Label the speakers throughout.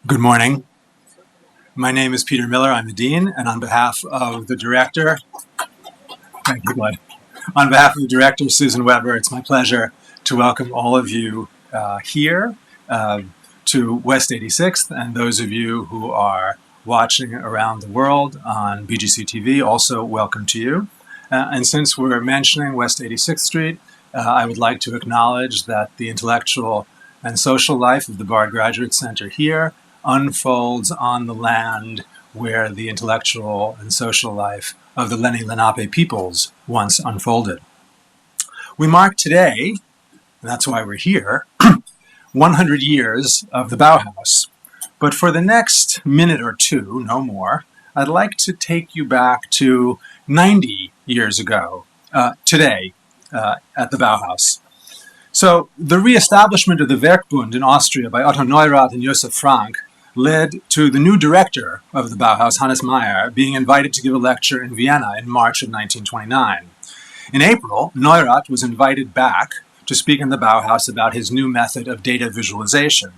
Speaker 1: Good morning. My name is Peter Miller. I'm the Dean, and on behalf of the Director, thank you, Glenn. On behalf of the Director, Susan Weber, it's my pleasure to welcome all of you here to West 86th, and those of you who are watching around the world on BGC TV, also welcome to you. And since we're mentioning West 86th Street, I would like to acknowledge that the intellectual and social life of the Bard Graduate Center here unfolds on the land where the intellectual and social life of the Lenni Lenape peoples once unfolded. We mark today, and that's why we're here, 100 years of the Bauhaus. But for the next minute or two, no more, I'd like to take you back to 90 years ago, today, at the Bauhaus. So the re-establishment of the Werkbund in Austria by Otto Neurath and Josef Frank led to the new director of the Bauhaus, Hannes Meyer, being invited to give a lecture in Vienna in March of 1929. In April, Neurath was invited back to speak in the Bauhaus about his new method of data visualization.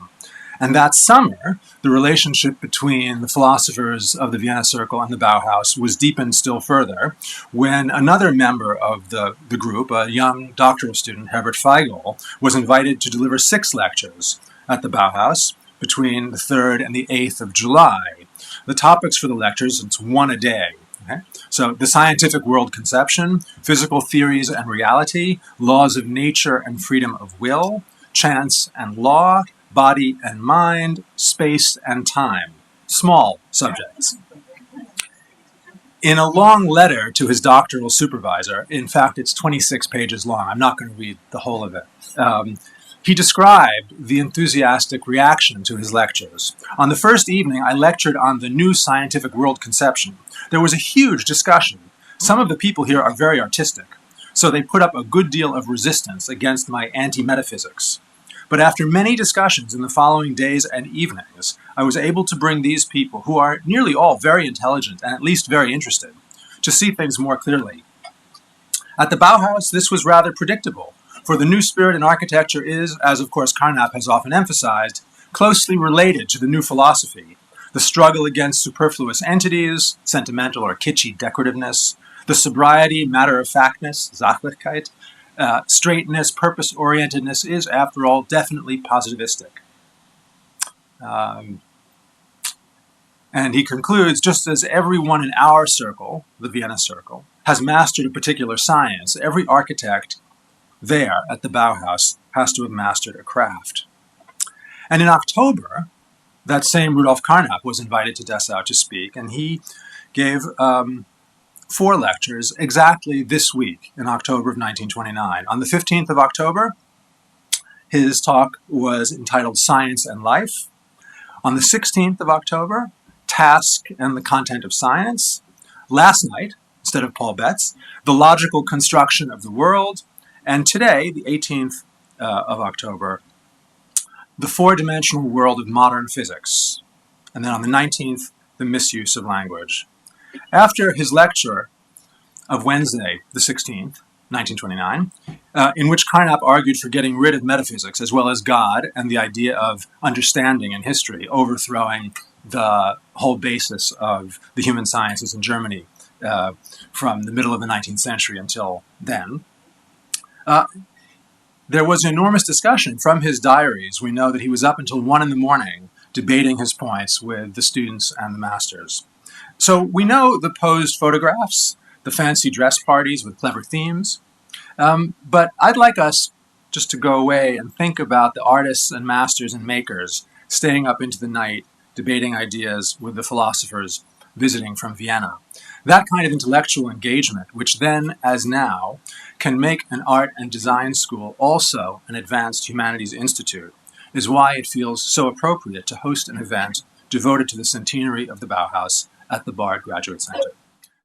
Speaker 1: And that summer, the relationship between the philosophers of the Vienna Circle and the Bauhaus was deepened still further when another member of the group, a young doctoral student, Herbert Feigl, was invited to deliver 6 lectures at the Bauhaus between the 3rd and the 8th of July. The topics for the lectures, it's one a day. Okay? So the scientific world conception, physical theories and reality, laws of nature and freedom of will, chance and law, body and mind, space and time. Small subjects. In a long letter to his doctoral supervisor, in fact, it's 26 pages long, I'm not going to read the whole of it, he described the enthusiastic reaction to his lectures. On the first evening, I lectured on the new scientific world conception. There was a huge discussion. Some of the people here are very artistic, so they put up a good deal of resistance against my anti-metaphysics. But after many discussions in the following days and evenings, I was able to bring these people, who are nearly all very intelligent and at least very interested, to see things more clearly. At the Bauhaus, this was rather predictable, for the new spirit in architecture is, as of course Carnap has often emphasized, closely related to the new philosophy, the struggle against superfluous entities, sentimental or kitschy decorativeness, the sobriety, matter-of-factness, Sachlichkeit, straightness, purpose-orientedness is, after all, definitely positivistic. And he concludes, just as everyone in our circle, the Vienna Circle, has mastered a particular science, every architect there at the Bauhaus has to have mastered a craft. And in October, that same Rudolf Carnap was invited to Dessau to speak, and he gave 4 lectures exactly this week in October of 1929. On the 15th of October, his talk was entitled Science and Life. On the 16th of October, Task and the Content of Science. Last night, instead of Paul Betts, The Logical Construction of the World. And today, the 18th of October, The Four-Dimensional World of Modern Physics. And then on the 19th, The Misuse of Language. After his lecture of Wednesday, the 16th, 1929, in which Carnap argued for getting rid of metaphysics as well as God and the idea of understanding in history, overthrowing the whole basis of the human sciences in Germany from the middle of the 19th century until then, there was enormous discussion. From his diaries, we know that he was up until 1 in the morning debating his points with the students and the masters. So we know the posed photographs, the fancy dress parties with clever themes, but I'd like us just to go away and think about the artists and masters and makers staying up into the night, debating ideas with the philosophers visiting from Vienna. That kind of intellectual engagement, which then, as now, can make an art and design school also an advanced humanities institute, is why it feels so appropriate to host an event devoted to the centenary of the Bauhaus at the Bard Graduate Center.